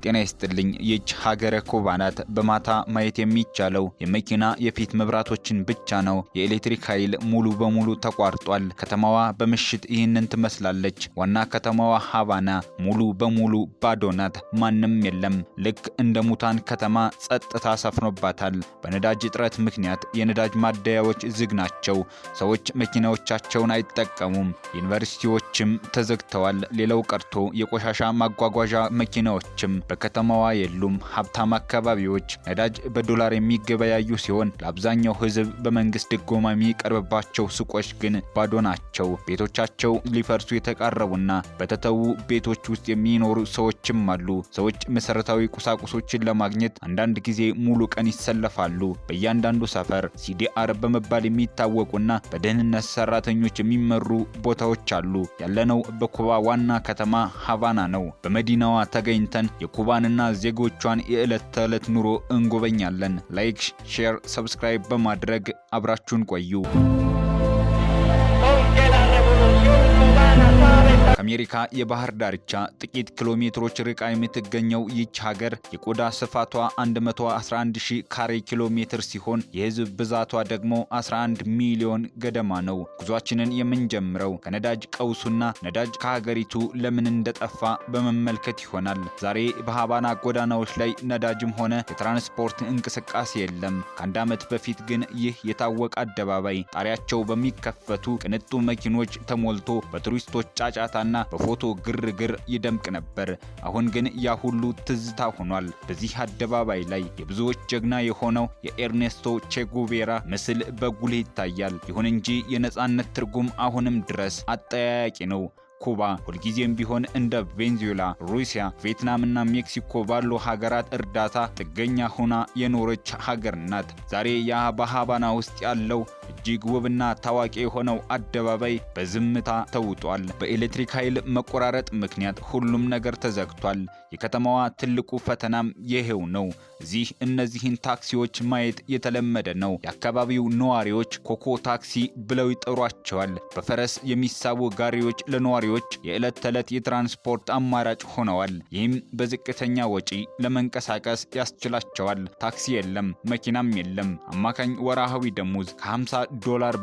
ጤና ይስጥልኝ። ይህች ሀገረ ኩባ ናት። በማታ ማየት የሚቻለው የመኪና የፊት መብራቶችን ብቻ ነው። የኤሌክትሪክ ኃይል ሙሉ በሙሉ ተቋርጧል። ከተማዋ በምሽት ይህንን ትመስላለች። ዋና ከተማዋ ሃቫና ሙሉ በሙሉ ባዶ ናት። ማንም የለም። ልክ እንደ ሙታን ከተማ ጸጥታ ሰፍኖባታል። በነዳጅ እጥረት ምክንያት የነዳጅ ማደያዎች ዝግ ናቸው። ሰዎች መኪናዎቻቸውን አይጠቀሙም። ዩኒቨርሲቲዎችም ተዘግተዋል። ሌላው ቀርቶ የቆሻሻ ማጓጓዣ መኪናዎችም በከተማዋ የሉም። ሀብታም አካባቢዎች ነዳጅ በዶላር የሚገበያዩ ሲሆን ለአብዛኛው ሕዝብ በመንግስት ድጎማ የሚቀርብባቸው ሱቆች ግን ባዶ ናቸው። ቤቶቻቸው ሊፈርሱ የተቃረቡና በተተዉ ቤቶች ውስጥ የሚኖሩ ሰዎችም አሉ። ሰዎች መሰረታዊ ቁሳቁሶችን ለማግኘት አንዳንድ ጊዜ ሙሉ ቀን ይሰለፋሉ። በእያንዳንዱ ሰፈር ሲዲአር በመባል የሚታወቁና በደህንነት ሰራተኞች የሚመሩ ቦታዎች አሉ። ያለነው በኩባ ዋና ከተማ ሃቫና ነው። በመዲናዋ ተገኝተን የኩባንና ዜጎቿን የዕለት ተዕለት ኑሮ እንጎበኛለን። ላይክ፣ ሼር፣ ሰብስክራይብ በማድረግ አብራችሁን ቆዩ። ከአሜሪካ የባህር ዳርቻ ጥቂት ኪሎ ሜትሮች ርቃ የምትገኘው ይህች ሀገር የቆዳ ስፋቷ 111,000 ካሬ ኪሎ ሜትር ሲሆን የህዝብ ብዛቷ ደግሞ 11 ሚሊዮን ገደማ ነው። ጉዟችንን የምንጀምረው ከነዳጅ ቀውሱና ነዳጅ ከሀገሪቱ ለምን እንደጠፋ በመመልከት ይሆናል። ዛሬ በሃቫና ጎዳናዎች ላይ ነዳጅም ሆነ የትራንስፖርት እንቅስቃሴ የለም። ከአንድ ዓመት በፊት ግን ይህ የታወቀ አደባባይ ጣሪያቸው በሚከፈቱ ቅንጡ መኪኖች ተሞልቶ በቱሪስቶች ጫጫታና በፎቶ ግርግር ይደምቅ ነበር። አሁን ግን ያ ሁሉ ትዝታ ሆኗል። በዚህ አደባባይ ላይ የብዙዎች ጀግና የሆነው የኤርኔስቶ ቼጉቬራ ምስል በጉልህ ይታያል። ይሁን እንጂ የነጻነት ትርጉም አሁንም ድረስ አጠያያቂ ነው። ኩባ ሁልጊዜም ቢሆን እንደ ቬንዙዌላ፣ ሩሲያ፣ ቪየትናምና ሜክሲኮ ባሉ ሀገራት እርዳታ ጥገኛ ሆና የኖረች ሀገር ናት። ዛሬ ያ በሃቫና ውስጥ ያለው እጅግ ውብና ታዋቂ የሆነው አደባባይ በዝምታ ተውጧል። በኤሌክትሪክ ኃይል መቆራረጥ ምክንያት ሁሉም ነገር ተዘግቷል። የከተማዋ ትልቁ ፈተናም ይሄው ነው። እዚህ እነዚህን ታክሲዎች ማየት የተለመደ ነው። የአካባቢው ነዋሪዎች ኮኮ ታክሲ ብለው ይጠሯቸዋል። በፈረስ የሚሳቡ ጋሪዎች ለነዋሪዎች የዕለት ተዕለት የትራንስፖርት አማራጭ ሆነዋል። ይህም በዝቅተኛ ወጪ ለመንቀሳቀስ ያስችላቸዋል። ታክሲ የለም፣ መኪናም የለም። አማካኝ ወርሃዊ ደሞዝ $50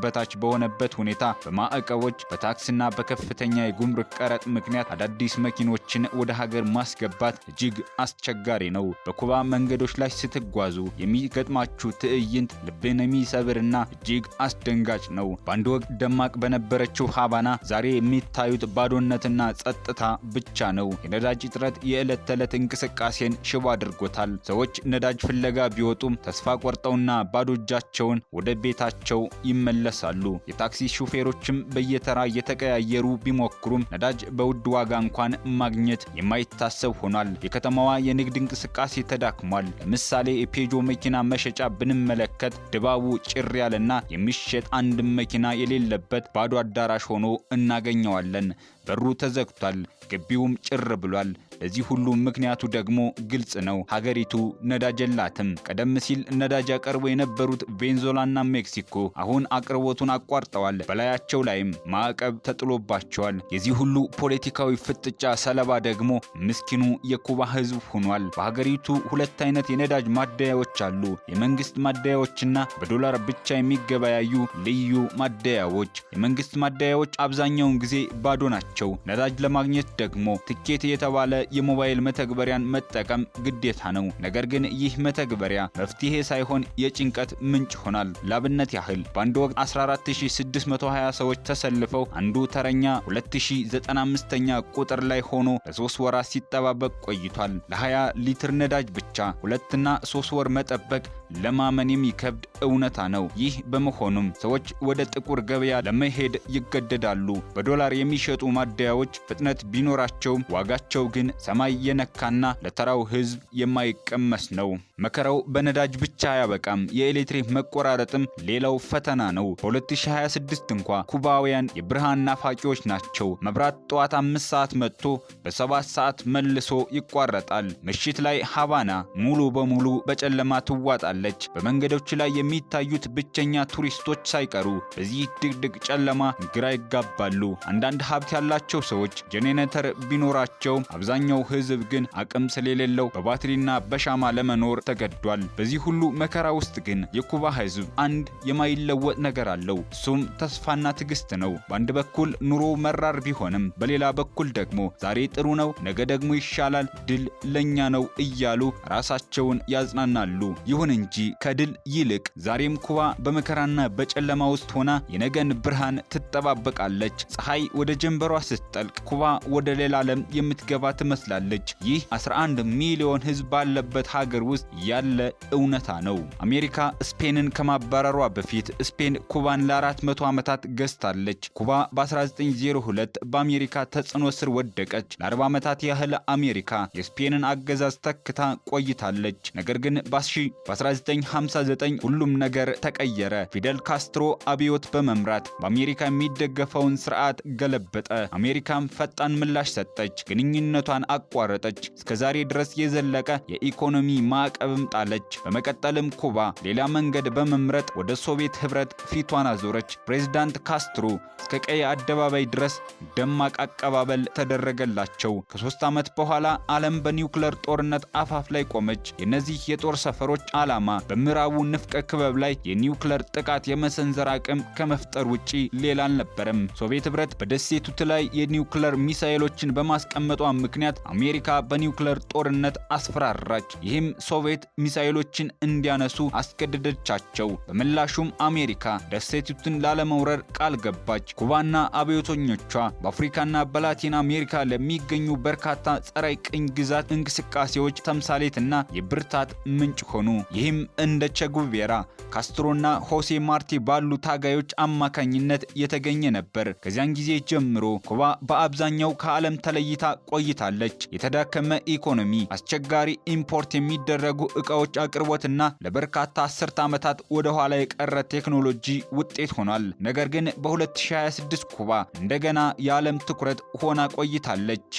በታች በሆነበት ሁኔታ በማዕቀቦች በታክስና በከፍተኛ የጉምሩክ ቀረጥ ምክንያት አዳዲስ መኪኖችን ወደ ሀገር ማስገባት እጅግ አስቸጋሪ ነው። በኩባ መንገዶች ላይ ስትጓዙ የሚገጥማችሁ ትዕይንት ልብን የሚሰብርና እጅግ አስደንጋጭ ነው። በአንድ ወቅት ደማቅ በነበረችው ሃቫና ዛሬ የሚታዩት ባዶነትና ጸጥታ ብቻ ነው። የነዳጅ እጥረት የዕለት ተዕለት እንቅስቃሴን ሽባ አድርጎታል። ሰዎች ነዳጅ ፍለጋ ቢወጡም ተስፋ ቆርጠውና ባዶ እጃቸውን ወደ ቤታቸው ይመለሳሉ። የታክሲ ሹፌሮችም በየተራ እየተቀያየሩ ቢሞክሩም ነዳጅ በውድ ዋጋ እንኳን ማግኘት የማይታሰብ ሆኗል። የከተማዋ የንግድ እንቅስቃሴ ተዳክሟል። ለምሳሌ የፔጆ መኪና መሸጫ ብንመለከት ድባቡ ጭር ያለና የሚሸጥ አንድም መኪና የሌለበት ባዶ አዳራሽ ሆኖ እናገኘዋለን። በሩ ተዘግቷል። ግቢውም ጭር ብሏል። ለዚህ ሁሉ ምክንያቱ ደግሞ ግልጽ ነው። ሀገሪቱ ነዳጅ የላትም። ቀደም ሲል ነዳጅ ያቀርቡ የነበሩት ቬንዙዌላና ሜክሲኮ አሁን አቅርቦቱን አቋርጠዋል። በላያቸው ላይም ማዕቀብ ተጥሎባቸዋል። የዚህ ሁሉ ፖለቲካዊ ፍጥጫ ሰለባ ደግሞ ምስኪኑ የኩባ ሕዝብ ሆኗል። በሀገሪቱ ሁለት አይነት የነዳጅ ማደያዎች አሉ። የመንግስት ማደያዎችና በዶላር ብቻ የሚገበያዩ ልዩ ማደያዎች። የመንግስት ማደያዎች አብዛኛውን ጊዜ ባዶ ናቸው። ነዳጅ ለማግኘት ደግሞ ትኬት የተባለ የሞባይል መተግበሪያን መጠቀም ግዴታ ነው። ነገር ግን ይህ መተግበሪያ መፍትሄ ሳይሆን የጭንቀት ምንጭ ሆኗል። ላብነት ያህል በአንድ ወቅት 14620 ሰዎች ተሰልፈው አንዱ ተረኛ 2095ኛ ቁጥር ላይ ሆኖ ለ3 ወራት ሲጠባበቅ ቆይቷል። ለ20 ሊትር ነዳጅ ብቻ 2 እና 3 ወር መጠበቅ ለማመን የሚከብድ እውነታ ነው። ይህ በመሆኑም ሰዎች ወደ ጥቁር ገበያ ለመሄድ ይገደዳሉ። በዶላር የሚሸጡ ማደያዎች ፍጥነት ቢኖራቸውም ዋጋቸው ግን ሰማይ የነካና ለተራው ሕዝብ የማይቀመስ ነው። መከራው በነዳጅ ብቻ አያበቃም። የኤሌክትሪክ መቆራረጥም ሌላው ፈተና ነው። በ2026 እንኳ ኩባውያን የብርሃን ናፋቂዎች ናቸው። መብራት ጠዋት 5 ሰዓት መጥቶ በ7 ሰዓት መልሶ ይቋረጣል። ምሽት ላይ ሃቫና ሙሉ በሙሉ በጨለማ ትዋጣለች። ተጋርጣለች። በመንገዶች ላይ የሚታዩት ብቸኛ ቱሪስቶች ሳይቀሩ በዚህ ድቅድቅ ጨለማ ግራ ይጋባሉ። አንዳንድ ሀብት ያላቸው ሰዎች ጄኔሬተር ቢኖራቸው፣ አብዛኛው ሕዝብ ግን አቅም ስለሌለው በባትሪና በሻማ ለመኖር ተገዷል። በዚህ ሁሉ መከራ ውስጥ ግን የኩባ ሕዝብ አንድ የማይለወጥ ነገር አለው። እሱም ተስፋና ትዕግስት ነው። በአንድ በኩል ኑሮ መራር ቢሆንም በሌላ በኩል ደግሞ ዛሬ ጥሩ ነው፣ ነገ ደግሞ ይሻላል፣ ድል ለኛ ነው እያሉ ራሳቸውን ያጽናናሉ። ይሁን እንጂ ከድል ይልቅ ዛሬም ኩባ በመከራና በጨለማ ውስጥ ሆና የነገን ብርሃን ትጠባበቃለች። ፀሐይ ወደ ጀንበሯ ስትጠልቅ ኩባ ወደ ሌላ ዓለም የምትገባ ትመስላለች። ይህ 11 ሚሊዮን ሕዝብ ባለበት ሀገር ውስጥ ያለ እውነታ ነው። አሜሪካ ስፔንን ከማባረሯ በፊት ስፔን ኩባን ለ400 ዓመታት ገዝታለች። ኩባ በ1902 በአሜሪካ ተጽዕኖ ስር ወደቀች። ለ40 ዓመታት ያህል አሜሪካ የስፔንን አገዛዝ ተክታ ቆይታለች። ነገር ግን በ1959 ሁሉም ነገር ተቀየረ። ፊደል ካስትሮ አብዮት በመምራት በአሜሪካ የሚደገፈውን ስርዓት ገለበጠ። አሜሪካም ፈጣን ምላሽ ሰጠች፣ ግንኙነቷን አቋረጠች። እስከዛሬ ድረስ የዘለቀ የኢኮኖሚ ማዕቀብም ጣለች። በመቀጠልም ኩባ ሌላ መንገድ በመምረጥ ወደ ሶቪየት ህብረት ፊቷን አዞረች። ፕሬዝዳንት ካስትሮ እስከ ቀይ አደባባይ ድረስ ደማቅ አቀባበል ተደረገላቸው። ከ3 ዓመት በኋላ ዓለም በኒውክለር ጦርነት አፋፍ ላይ ቆመች። የነዚህ የጦር ሰፈሮች ዓላማ በምዕራቡ ንፍቀ ክበብ ላይ የኒውክለር ጥቃት የመሰንዘር አቅም ከመፍጠር ውጪ ሌላ አልነበረም። ሶቪየት ህብረት በደሴቲቱ ላይ የኒውክለር ሚሳኤሎችን በማስቀመጧ ምክንያት አሜሪካ በኒውክለር ጦርነት አስፈራራች። ይህም ሶቪየት ሚሳኤሎችን እንዲያነሱ አስገደደቻቸው። በምላሹም አሜሪካ ደሴቲቱን ላለመውረር ቃል ገባች። ኩባና አብዮተኞቿ በአፍሪካና በላቲን አሜሪካ ለሚገኙ በርካታ ጸረ ቅኝ ግዛት እንቅስቃሴዎች ተምሳሌትና የብርታት ምንጭ ሆኑ። ይህም እንደ ቼጉቬራ፣ ካስትሮና ሆሴ ማርቲ ባሉ ታጋዮች አማካኝነት የተገኘ ነበር። ከዚያን ጊዜ ጀምሮ ኩባ በአብዛኛው ከዓለም ተለይታ ቆይታለች። የተዳከመ ኢኮኖሚ፣ አስቸጋሪ ኢምፖርት የሚደረጉ ዕቃዎች አቅርቦትና ለበርካታ አስርተ ዓመታት ወደ ኋላ የቀረ ቴክኖሎጂ ውጤት ሆኗል። ነገር ግን በ2026 ኩባ እንደገና የዓለም ትኩረት ሆና ቆይታለች።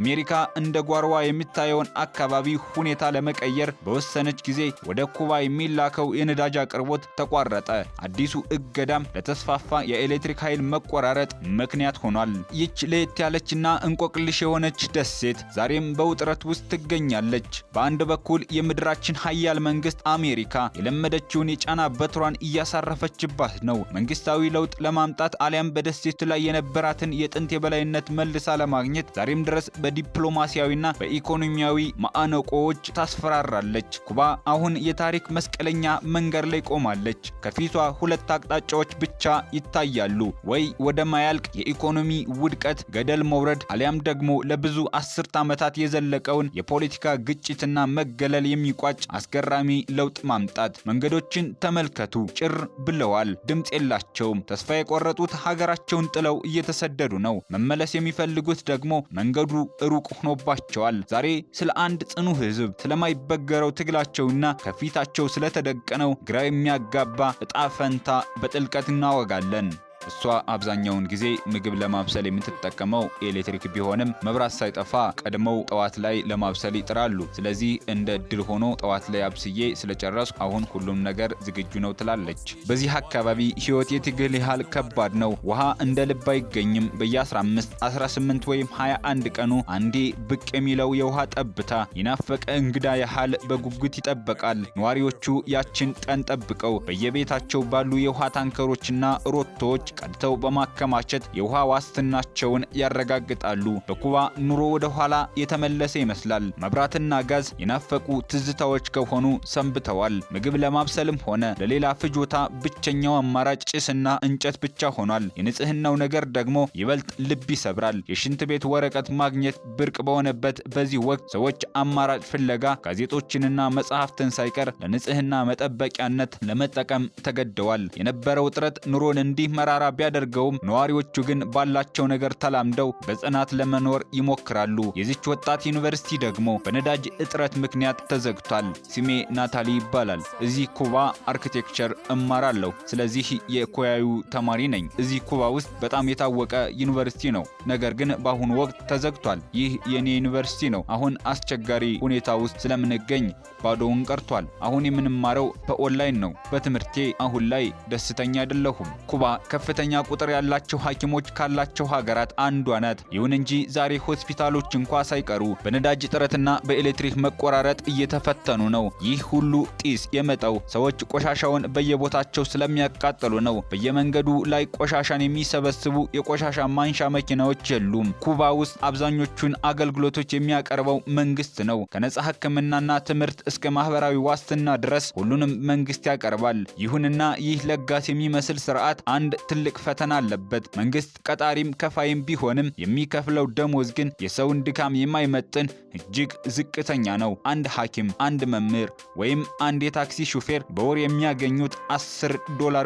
አሜሪካ እንደ ጓሮዋ የሚታየውን አካባቢ ሁኔታ ለመቀየር በወሰነች ጊዜ ወደ ኩባ የሚላከው የነዳጅ አቅርቦት ተቋረጠ። አዲሱ እገዳም ለተስፋፋ የኤሌክትሪክ ኃይል መቆራረጥ ምክንያት ሆኗል። ይህች ለየት ያለችና እንቆቅልሽ የሆነች ደሴት ዛሬም በውጥረት ውስጥ ትገኛለች። በአንድ በኩል የምድራችን ሀያል መንግስት አሜሪካ የለመደችውን የጫና በትሯን እያሳረፈችባት ነው። መንግስታዊ ለውጥ ለማምጣት አሊያም በደሴቱ ላይ የነበራትን የጥንት የበላይነት መልሳ ለማግኘት ዛሬም ድረስ በዲፕሎማሲያዊና በኢኮኖሚያዊ ማዕቀቦች ታስፈራራለች። ኩባ አሁን የታሪክ መስቀለኛ መንገድ ላይ ቆማለች። ከፊቷ ሁለት አቅጣጫዎች ብቻ ይታያሉ። ወይ ወደ ማያልቅ የኢኮኖሚ ውድቀት ገደል መውረድ አሊያም ደግሞ ለብዙ አስርት ዓመታት የዘለቀውን የፖለቲካ ግጭትና መገለል የሚቋጭ አስገራሚ ለውጥ ማምጣት። መንገዶችን ተመልከቱ፣ ጭር ብለዋል፣ ድምጽ የላቸውም። ተስፋ የቆረጡት ሀገራቸውን ጥለው እየተሰደዱ ነው። መመለስ የሚፈልጉት ደግሞ መንገዱ ሩቅ ሆኖባቸዋል። ዛሬ ስለ አንድ ጽኑ ህዝብ ስለማይበገረው ትግላቸውና ከፊታቸው ስለተደቀነው ግራ የሚያጋባ ዕጣ ፈንታ በጥልቀት እናወጋለን። እሷ አብዛኛውን ጊዜ ምግብ ለማብሰል የምትጠቀመው ኤሌክትሪክ ቢሆንም መብራት ሳይጠፋ ቀድመው ጠዋት ላይ ለማብሰል ይጥራሉ። ስለዚህ እንደ ድል ሆኖ ጠዋት ላይ አብስዬ ስለጨረስኩ አሁን ሁሉም ነገር ዝግጁ ነው ትላለች። በዚህ አካባቢ ህይወት የትግል ያህል ከባድ ነው። ውሃ እንደ ልብ አይገኝም። በየ15፣ 18 ወይም 21 ቀኑ አንዴ ብቅ የሚለው የውሃ ጠብታ የናፈቀ እንግዳ ያህል በጉጉት ይጠበቃል። ነዋሪዎቹ ያችን ቀን ጠብቀው በየቤታቸው ባሉ የውሃ ታንከሮችና ሮቶዎች ቀድተው በማከማቸት የውሃ ዋስትናቸውን ያረጋግጣሉ። በኩባ ኑሮ ወደ ኋላ የተመለሰ ይመስላል። መብራትና ጋዝ የናፈቁ ትዝታዎች ከሆኑ ሰንብተዋል። ምግብ ለማብሰልም ሆነ ለሌላ ፍጆታ ብቸኛው አማራጭ ጭስና እንጨት ብቻ ሆኗል። የንጽህናው ነገር ደግሞ ይበልጥ ልብ ይሰብራል። የሽንት ቤት ወረቀት ማግኘት ብርቅ በሆነበት በዚህ ወቅት ሰዎች አማራጭ ፍለጋ ጋዜጦችንና መጽሐፍትን ሳይቀር ለንጽህና መጠበቂያነት ለመጠቀም ተገደዋል። የነበረው ውጥረት ኑሮን እንዲህ መራራ ኪሳራ ቢያደርገውም ነዋሪዎቹ ግን ባላቸው ነገር ተላምደው በጽናት ለመኖር ይሞክራሉ። የዚች ወጣት ዩኒቨርሲቲ ደግሞ በነዳጅ እጥረት ምክንያት ተዘግቷል። ስሜ ናታሊ ይባላል። እዚህ ኩባ አርኪቴክቸር እማራለሁ። ስለዚህ የኮያዩ ተማሪ ነኝ። እዚህ ኩባ ውስጥ በጣም የታወቀ ዩኒቨርሲቲ ነው። ነገር ግን በአሁኑ ወቅት ተዘግቷል። ይህ የኔ ዩኒቨርሲቲ ነው። አሁን አስቸጋሪ ሁኔታ ውስጥ ስለምንገኝ ባዶውን ቀርቷል። አሁን የምንማረው በኦንላይን ነው። በትምህርቴ አሁን ላይ ደስተኛ አይደለሁም። ኩባ ከፍተኛ ቁጥር ያላቸው ሐኪሞች ካላቸው ሀገራት አንዷ ናት። ይሁን እንጂ ዛሬ ሆስፒታሎች እንኳ ሳይቀሩ በነዳጅ እጥረትና በኤሌክትሪክ መቆራረጥ እየተፈተኑ ነው። ይህ ሁሉ ጢስ የመጣው ሰዎች ቆሻሻውን በየቦታቸው ስለሚያቃጥሉ ነው። በየመንገዱ ላይ ቆሻሻን የሚሰበስቡ የቆሻሻ ማንሻ መኪናዎች የሉም። ኩባ ውስጥ አብዛኞቹን አገልግሎቶች የሚያቀርበው መንግስት ነው። ከነጻ ሕክምናና ትምህርት እስከ ማህበራዊ ዋስትና ድረስ ሁሉንም መንግስት ያቀርባል። ይሁንና ይህ ለጋስ የሚመስል ስርዓት አንድ ትልቅ ፈተና አለበት። መንግስት ቀጣሪም ከፋይም ቢሆንም የሚከፍለው ደሞዝ ግን የሰውን ድካም የማይመጥን እጅግ ዝቅተኛ ነው። አንድ ሐኪም፣ አንድ መምህር ወይም አንድ የታክሲ ሹፌር በወር የሚያገኙት $10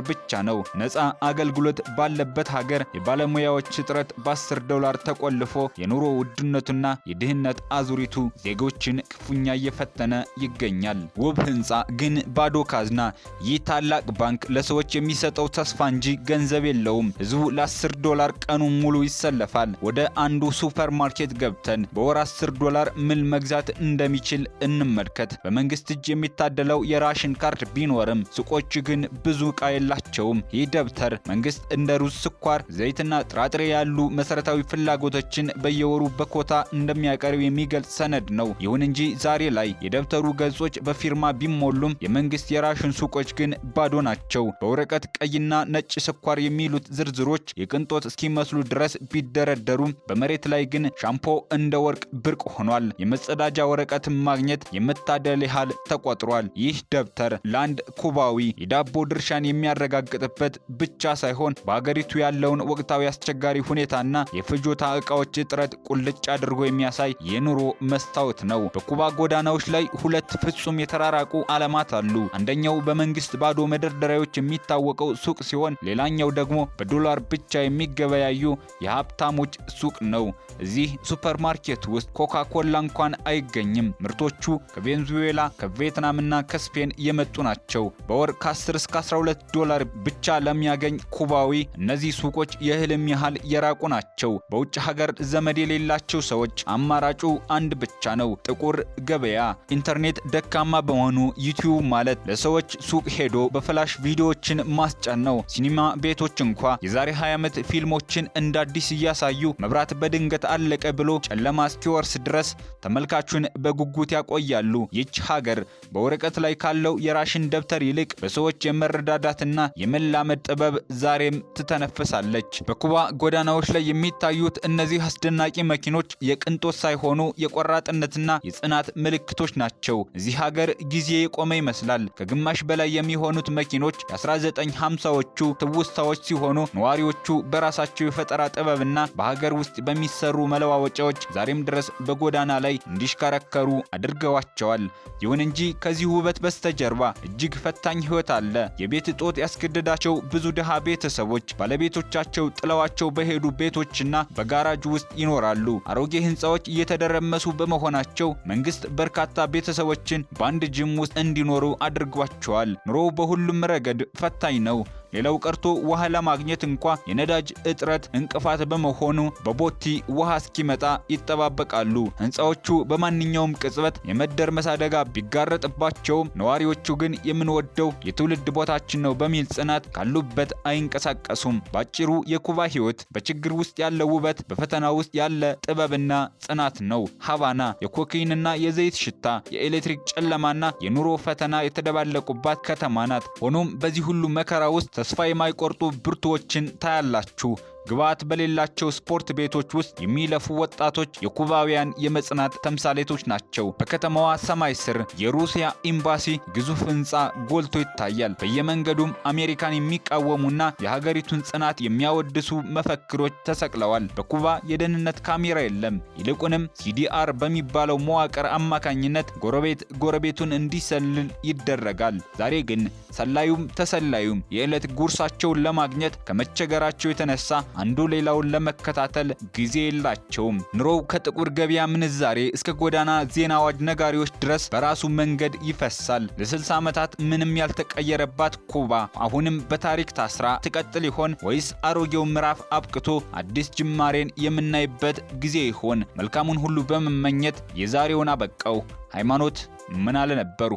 ብቻ ነው። ነፃ አገልግሎት ባለበት ሀገር የባለሙያዎች እጥረት $10 ተቆልፎ የኑሮ ውድነቱና የድህነት አዙሪቱ ዜጎችን ክፉኛ እየፈተነ ይገኛል። ውብ ህንፃ ግን ባዶ ካዝና። ይህ ታላቅ ባንክ ለሰዎች የሚሰጠው ተስፋ እንጂ ገንዘብ የለውም። ህዝቡ ለ$10 ቀኑን ሙሉ ይሰለፋል። ወደ አንዱ ሱፐርማርኬት ገብተን በወር $10 ምን መግዛት እንደሚችል እንመልከት። በመንግስት እጅ የሚታደለው የራሽን ካርድ ቢኖርም ሱቆች ግን ብዙ ዕቃ የላቸውም። ይህ ደብተር መንግስት እንደ ሩዝ፣ ስኳር፣ ዘይትና ጥራጥሬ ያሉ መሰረታዊ ፍላጎቶችን በየወሩ በኮታ እንደሚያቀርብ የሚገልጽ ሰነድ ነው። ይሁን እንጂ ዛሬ ላይ የደብተሩ ገጾች በፊርማ ቢሞሉም የመንግስት የራሽን ሱቆች ግን ባዶ ናቸው። በወረቀት ቀይና ነጭ ስኳር የሚሉት ዝርዝሮች የቅንጦት እስኪመስሉ ድረስ ቢደረደሩም በመሬት ላይ ግን ሻምፖ እንደ ወርቅ ብርቅ ሆኗል። የመጸዳጃ ወረቀትን ማግኘት የመታደል ያህል ተቆጥሯል። ይህ ደብተር ለአንድ ኩባዊ የዳቦ ድርሻን የሚያረጋግጥበት ብቻ ሳይሆን በአገሪቱ ያለውን ወቅታዊ አስቸጋሪ ሁኔታና የፍጆታ ዕቃዎች እጥረት ቁልጭ አድርጎ የሚያሳይ የኑሮ መስታወት ነው። በኩባ ጎዳናዎች ላይ ሁለት ፍጹም የተራራቁ ዓለማት አሉ። አንደኛው በመንግስት ባዶ መደርደሪያዎች የሚታወቀው ሱቅ ሲሆን ሌላኛው ደግሞ በዶላር ብቻ የሚገበያዩ የሀብታሞች ሱቅ ነው። እዚህ ሱፐርማርኬት ውስጥ ኮካ-ኮላ እንኳን አይገኝም። ምርቶቹ ከቬንዙዌላ፣ ከቪየትናምና ከስፔን የመጡ ናቸው። በወር ከ10 እስከ $12 ብቻ ለሚያገኝ ኩባዊ እነዚህ ሱቆች የህልም ያህል የራቁ ናቸው። በውጭ ሀገር ዘመድ የሌላቸው ሰዎች አማራጩ አንድ ብቻ ነው፣ ጥቁር ገበያ። ኢንተርኔት ደካማ በመሆኑ ዩቲዩብ ማለት ለሰዎች ሱቅ ሄዶ በፍላሽ ቪዲዮዎችን ማስጫን ነው። ሲኒማ ቤቶች እንኳ የዛሬ 20 ዓመት ፊልሞችን እንደ አዲስ እያሳዩ መብራት በድንገት አለቀ ብሎ ጨለማ እስኪወርስ ድረስ ተመልካቹን በጉጉት ያቆያሉ። ይህች ሀገር በወረቀት ላይ ካለው የራሽን ደብተር ይልቅ በሰዎች የመረዳዳትና የመላመድ ጥበብ ዛሬም ትተነፍሳለች። በኩባ ጎዳናዎች ላይ የሚታዩት እነዚህ አስደናቂ መኪኖች የቅንጦት ሳይሆኑ የቆራጥነትና የጽናት ምልክቶች ናቸው። እዚህ ሀገር ጊዜ የቆመ ይመስላል። ከግማሽ በላይ የሚሆኑት መኪኖች የ1950ዎቹ ትውስታዎች ሲሆኑ ነዋሪዎቹ በራሳቸው የፈጠራ ጥበብና በሀገር ውስጥ በሚሰሩ መለዋወጫዎች ዛሬም ድረስ በጎዳና ላይ እንዲሽከረከሩ አድርገዋቸዋል። ይሁን እንጂ ከዚህ ውበት በስተጀርባ እጅግ ፈታኝ ህይወት አለ። የቤት እጦት ያስገደዳቸው ብዙ ድሃ ቤተሰቦች ባለቤቶቻቸው ጥለዋቸው በሄዱ ቤቶችና በጋራጅ ውስጥ ይኖራሉ። አሮጌ ህንፃዎች እየተደረመሱ በመሆናቸው መንግስት በርካታ ቤተሰቦችን በአንድ ጅም ውስጥ እንዲኖሩ አድርጓቸዋል። ኑሮው በሁሉም ረገድ ፈታኝ ነው። ሌላው ቀርቶ ውሃ ለማግኘት እንኳ የነዳጅ እጥረት እንቅፋት በመሆኑ በቦቲ ውሃ እስኪመጣ ይጠባበቃሉ። ህንፃዎቹ በማንኛውም ቅጽበት የመደርመስ አደጋ ቢጋረጥባቸውም ነዋሪዎቹ ግን የምንወደው የትውልድ ቦታችን ነው በሚል ጽናት ካሉበት አይንቀሳቀሱም። ባጭሩ የኩባ ህይወት በችግር ውስጥ ያለ ውበት፣ በፈተና ውስጥ ያለ ጥበብና ጽናት ነው። ሃቫና የኮካይንና የዘይት ሽታ፣ የኤሌክትሪክ ጨለማና የኑሮ ፈተና የተደባለቁባት ከተማ ናት። ሆኖም በዚህ ሁሉ መከራ ውስጥ ተስፋ የማይቆርጡ ብርቱዎችን ታያላችሁ። ግብዓት በሌላቸው ስፖርት ቤቶች ውስጥ የሚለፉ ወጣቶች የኩባውያን የመጽናት ተምሳሌቶች ናቸው። በከተማዋ ሰማይ ስር የሩሲያ ኤምባሲ ግዙፍ ህንፃ ጎልቶ ይታያል። በየመንገዱም አሜሪካን የሚቃወሙና የሀገሪቱን ጽናት የሚያወድሱ መፈክሮች ተሰቅለዋል። በኩባ የደህንነት ካሜራ የለም። ይልቁንም ሲዲአር በሚባለው መዋቅር አማካኝነት ጎረቤቱን እንዲሰልል ይደረጋል። ዛሬ ግን ሰላዩም ተሰላዩም የዕለት ጉርሳቸውን ለማግኘት ከመቸገራቸው የተነሳ አንዱ ሌላውን ለመከታተል ጊዜ የላቸውም። ኑሮው ከጥቁር ገበያ ምንዛሬ እስከ ጎዳና ዜና አዋጅ ነጋሪዎች ድረስ በራሱ መንገድ ይፈሳል። ለ60 ዓመታት ምንም ያልተቀየረባት ኩባ አሁንም በታሪክ ታስራ ትቀጥል ይሆን ወይስ አሮጌው ምዕራፍ አብቅቶ አዲስ ጅማሬን የምናይበት ጊዜ ይሆን? መልካሙን ሁሉ በመመኘት የዛሬውን አበቃው። ሃይማኖት ምን አለ ነበሩ?